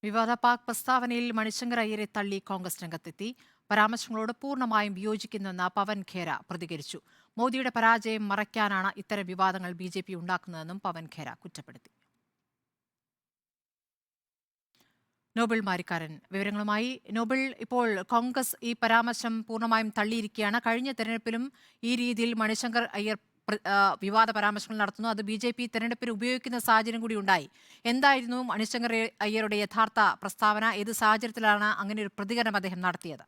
വിവാദ പാക് പ്രസ്താവനയിൽ മണിശങ്കർ അയ്യരെ തള്ളി കോൺഗ്രസ് രംഗത്തെത്തി. പരാമർശങ്ങളോട് പൂർണ്ണമായും വിയോജിക്കുന്നുവെന്ന് പവൻ ഖേര പ്രതികരിച്ചു. മോദിയുടെ പരാജയം മറയ്ക്കാനാണ് ഇത്തരം വിവാദങ്ങൾ ബി ഉണ്ടാക്കുന്നതെന്നും പവൻ ഖേര കുറ്റപ്പെടുത്തി. നോബിൾ മാരിക്കാരൻ വിവരങ്ങളുമായി. നോബിൾ, ഇപ്പോൾ കോൺഗ്രസ് ഈ പരാമർശം പൂർണ്ണമായും തള്ളിയിരിക്കുകയാണ്. കഴിഞ്ഞ തെരഞ്ഞെടുപ്പിലും ഈ രീതിയിൽ മണിശങ്കർ അയ്യർ വിവാദ പരാമർശങ്ങൾ നടത്തുന്നു. അത് ബി തെരഞ്ഞെടുപ്പിൽ ഉപയോഗിക്കുന്ന സാഹചര്യം കൂടി ഉണ്ടായി. എന്തായിരുന്നു മണിശങ്കർ അയ്യരുടെ യഥാർത്ഥ പ്രസ്താവന? ഏത് സാഹചര്യത്തിലാണ് അങ്ങനെ ഒരു പ്രതികരണം അദ്ദേഹം നടത്തിയത്?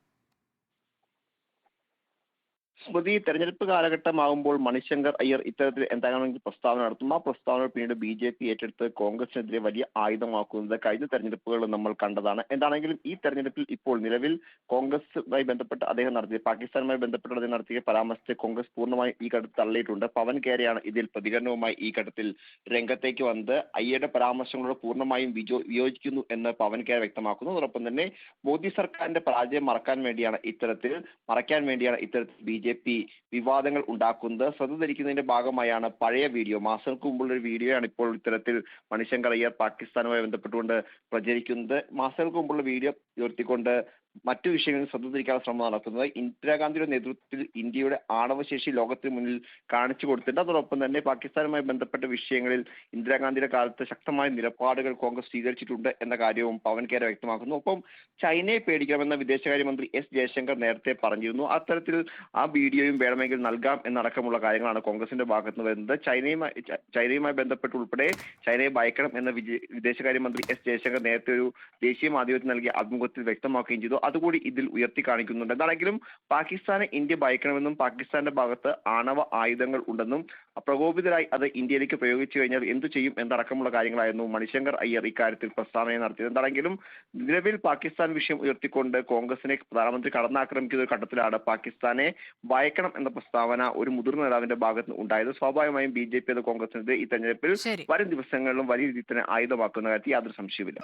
സ്മൃതി, തെരഞ്ഞെടുപ്പ് കാലഘട്ടമാകുമ്പോൾ മണിശങ്കർ അയ്യർ ഇത്തരത്തിൽ എന്താണെങ്കിൽ പ്രസ്താവന നടത്തും. ആ പ്രസ്താവന പിന്നീട് ബി ഏറ്റെടുത്ത് കോൺഗ്രസിനെതിരെ വലിയ ആയുധമാക്കുന്നത് കഴിഞ്ഞ തെരഞ്ഞെടുപ്പുകളിൽ നമ്മൾ കണ്ടതാണ്. എന്താണെങ്കിലും ഈ തെരഞ്ഞെടുപ്പിൽ ഇപ്പോൾ നിലവിൽ കോൺഗ്രസുമായി ബന്ധപ്പെട്ട് അദ്ദേഹം നടത്തിയ പാകിസ്ഥാനുമായി ബന്ധപ്പെട്ട് അദ്ദേഹം നടത്തിയ പരാമർശത്തെ കോൺഗ്രസ് പൂർണ്ണമായി ഈ ഘട്ടത്തിൽ തള്ളിയിട്ടുണ്ട്. പവൻ ഖേരയാണ് ഇതിൽ പ്രതികരണവുമായി ഈ ഘട്ടത്തിൽ രംഗത്തേക്ക് വന്നത്. അയ്യരുടെ പരാമർശങ്ങളോട് പൂർണ്ണമായും വിയോജിക്കുന്നു എന്ന് പവൻ ഖേര വ്യക്തമാക്കുന്നു. അതോടൊപ്പം തന്നെ മോദി സർക്കാരിന്റെ പരാജയം മറയ്ക്കാൻ വേണ്ടിയാണ് ഇത്തരത്തിൽ ബി വിവാദങ്ങൾ ഉണ്ടാക്കുന്നത്. ശ്രദ്ധ ധരിക്കുന്നതിന്റെ ഭാഗമായാണ് പഴയ വീഡിയോ, മാസങ്ങൾക്ക് മുമ്പുള്ള ഒരു വീഡിയോയാണ് ഇപ്പോൾ ഇത്തരത്തിൽ മണിശങ്കർ അയ്യർ പാകിസ്ഥാനുമായി ബന്ധപ്പെട്ടുകൊണ്ട് പ്രചരിക്കുന്നത്. മാസങ്ങൾക്ക് മുമ്പുള്ള വീഡിയോ ഉയർത്തിക്കൊണ്ട് മറ്റു വിഷയങ്ങളിൽ ശ്രദ്ധ തിരിക്കാനുള്ള ശ്രമം നടക്കുന്നത്. ഇന്ദിരാഗാന്ധിയുടെ നേതൃത്വത്തിൽ ഇന്ത്യയുടെ ആണവശേഷി ലോകത്തിന് മുന്നിൽ കാണിച്ചു കൊടുത്തിട്ടുണ്ട്. അതോടൊപ്പം തന്നെ പാകിസ്ഥാനുമായി ബന്ധപ്പെട്ട വിഷയങ്ങളിൽ ഇന്ദിരാഗാന്ധിയുടെ കാലത്ത് ശക്തമായ നിലപാടുകൾ കോൺഗ്രസ് സ്വീകരിച്ചിട്ടുണ്ട് എന്ന കാര്യവും പവൻ ഖേര വ്യക്തമാക്കുന്നു. ഒപ്പം ചൈനയെ പേടിക്കണമെന്ന വിദേശകാര്യമന്ത്രി എസ് ജയശങ്കർ നേരത്തെ പറഞ്ഞിരുന്നു. അത്തരത്തിൽ ആ വീഡിയോയും വേണമെങ്കിൽ നൽകാം എന്നടക്കമുള്ള കാര്യങ്ങളാണ് കോൺഗ്രസിന്റെ ഭാഗത്ത് നിന്ന് വരുന്നത്. ചൈനയുമായി ബന്ധപ്പെട്ട് ഉൾപ്പെടെ ചൈനയെ ഭയക്കണം എന്ന വിദേശകാര്യമന്ത്രി എസ് ജയശങ്കർ നേരത്തെ ഒരു ദേശീയ മാധ്യമത്തിൽ നൽകിയ അഭിമുഖത്തിൽ വ്യക്തമാക്കുകയും ചെയ്തു. അതുകൂടി ഇതിൽ ഉയർത്തി കാണിക്കുന്നുണ്ട്. എന്താണെങ്കിലും പാകിസ്ഥാനെ ഇന്ത്യ ഭയക്കണമെന്നും പാകിസ്ഥാന്റെ ഭാഗത്ത് ആണവ ആയുധങ്ങൾ ഉണ്ടെന്നും പ്രകോപിതരായി അത് ഇന്ത്യയിലേക്ക് പ്രയോഗിച്ചു കഴിഞ്ഞാൽ എന്തു ചെയ്യും എന്നടക്കമുള്ള കാര്യങ്ങളായിരുന്നു മണിശങ്കർ അയ്യർ ഇക്കാര്യത്തിൽ പ്രസ്താവന നടത്തിയത്. എന്താണെങ്കിലും നിലവിൽ പാകിസ്ഥാൻ വിഷയം ഉയർത്തിക്കൊണ്ട് കോൺഗ്രസിനെ പ്രധാനമന്ത്രി കടന്നാക്രമിക്കുന്ന ഒരു ഘട്ടത്തിലാണ് പാകിസ്ഥാനെ ഭയക്കണം എന്ന പ്രസ്താവന ഒരു മുതിർന്ന നേതാവിന്റെ ഭാഗത്ത് ഉണ്ടായത്. സ്വാഭാവികമായും അത് കോൺഗ്രസിനെതിരെ ഈ തെരഞ്ഞെടുപ്പിൽ ശരി. വരും ദിവസങ്ങളിലും വലിയ രീതിയിൽ തന്നെ ആയുധമാക്കുന്ന കാര്യത്തിൽ യാതൊരു സംശയവുമില്ല.